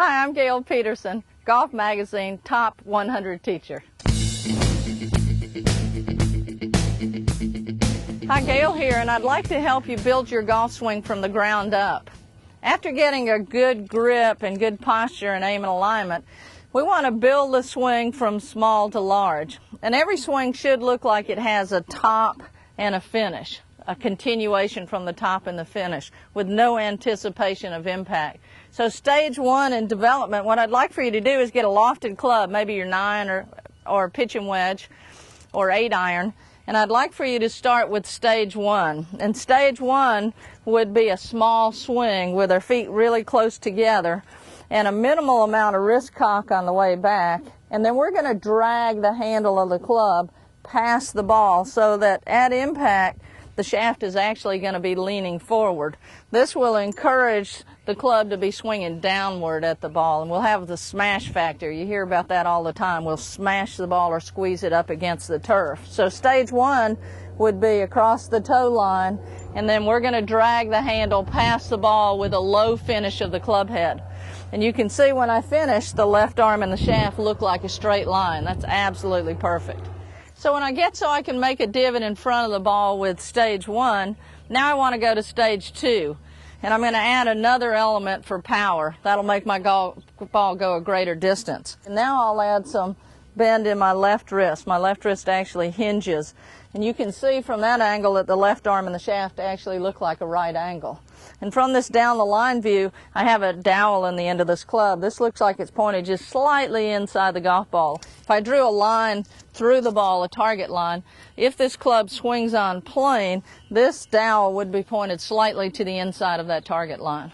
Hi, I'm Gale Peterson, Golf Magazine Top 100 Teacher. Hi, Gale here, and I'd like to help you build your golf swing from the ground up. After getting a good grip and good posture and aim and alignment, we want to build the swing from small to large. And every swing should look like it has a top and a finish, a continuation from the top and the finish, with no anticipation of impact. So stage one in development, what I'd like for you to do is get a lofted club, maybe your 9 or pitching wedge or 8 iron, and I'd like for you to start with stage one. And stage one would be a small swing with our feet really close together and a minimal amount of wrist cock on the way back, and then we're going to drag the handle of the club past the ball so that at impact the shaft is actually going to be leaning forward. This will encourage the club to be swinging downward at the ball, and we'll have the smash factor. You hear about that all the time. We'll smash the ball or squeeze it up against the turf. So stage one would be across the toe line, and then we're going to drag the handle past the ball with a low finish of the club head. And you can see when I finish, the left arm and the shaft look like a straight line. That's absolutely perfect. So when I get so I can make a divot in front of the ball with stage one, now I want to go to stage two. And I'm going to add another element for power. That'll make my ball go a greater distance. And now I'll add some bend in my left wrist. My left wrist actually hinges. And you can see from that angle that the left arm and the shaft actually look like a right angle. And from this down the line view, I have a dowel in the end of this club. This looks like it's pointed just slightly inside the golf ball. If I drew a line through the ball, a target line, if this club swings on plane, this dowel would be pointed slightly to the inside of that target line.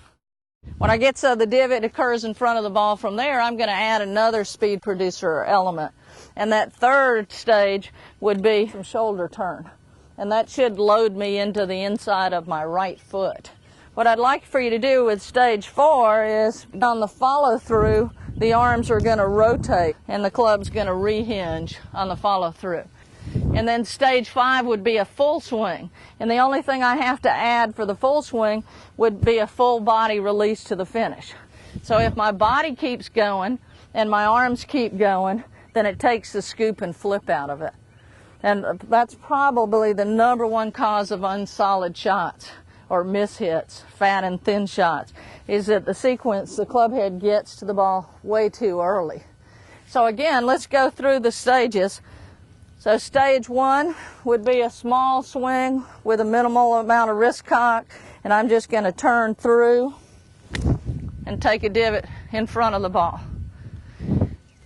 When I get so the divot occurs in front of the ball from there, I'm going to add another speed producer element. And that third stage would be some shoulder turn. And that should load me into the inside of my right foot. What I'd like for you to do with stage four is on the follow through, the arms are going to rotate and the club's going to rehinge on the follow through. And then stage five would be a full swing. And the only thing I have to add for the full swing would be a full body release to the finish. So if my body keeps going and my arms keep going, then it takes the scoop and flip out of it. And that's probably the #1 cause of unsolid shots or mishits, fat and thin shots, is that the sequence, the club head gets to the ball way too early. So again, let's go through the stages. So stage one would be a small swing with a minimal amount of wrist cock, and I'm just going to turn through and take a divot in front of the ball.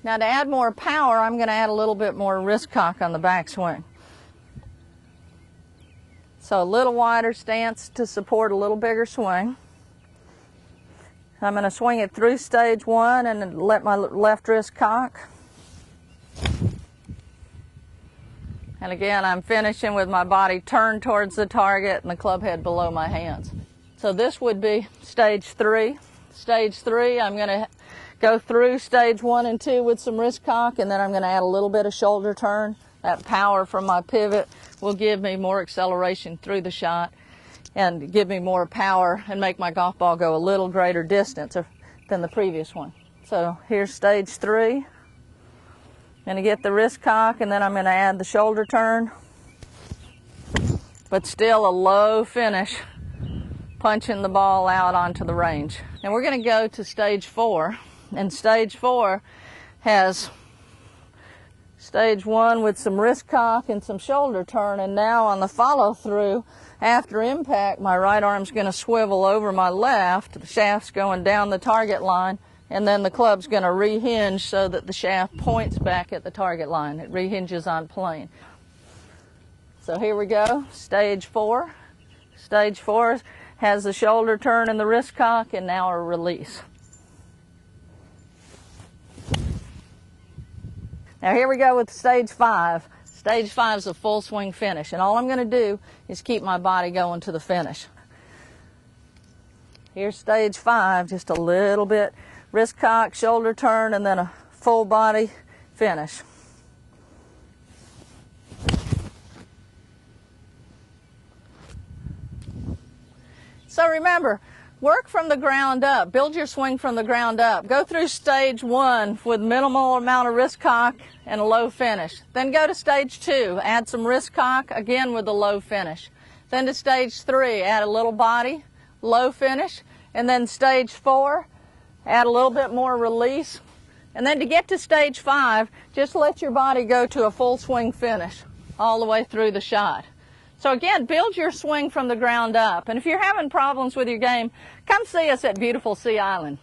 Now to add more power, I'm going to add a little bit more wrist cock on the backswing. So a little wider stance to support a little bigger swing. I'm going to swing it through stage one and let my left wrist cock. And again, I'm finishing with my body turned towards the target and the club head below my hands. So this would be stage three. Stage three, I'm going to go through stage one and two with some wrist cock, and then I'm going to add a little bit of shoulder turn. That power from my pivot will give me more acceleration through the shot and give me more power and make my golf ball go a little greater distance than the previous one. So here's stage three. I'm going to get the wrist cock, and then I'm going to add the shoulder turn, but still a low finish, punching the ball out onto the range. And we're going to go to stage four, and stage four has stage one with some wrist cock and some shoulder turn, and now on the follow through, after impact, my right arm's going to swivel over my left, the shaft's going down the target line, and then the club's going to rehinge so that the shaft points back at the target line. It rehinges on plane. So here we go, stage four. Stage four has the shoulder turn and the wrist cock, and now a release. Now here we go with stage five. Stage five is a full swing finish, and all I'm going to do is keep my body going to the finish. Here's stage five, just a little bit wrist cock, shoulder turn, and then a full body finish. So remember, Work from the ground up. Build your swing from the ground up. Go through stage 1 with minimal amount of wrist cock and a low finish. Then go to stage 2. Add some wrist cock, again with a low finish. Then to stage 3, add a little body, low finish. And then stage 4, add a little bit more release. And then to get to stage 5, just let your body go to a full swing finish all the way through the shot. So again, build your swing from the ground up. And if you're having problems with your game, come see us at beautiful Sea Island.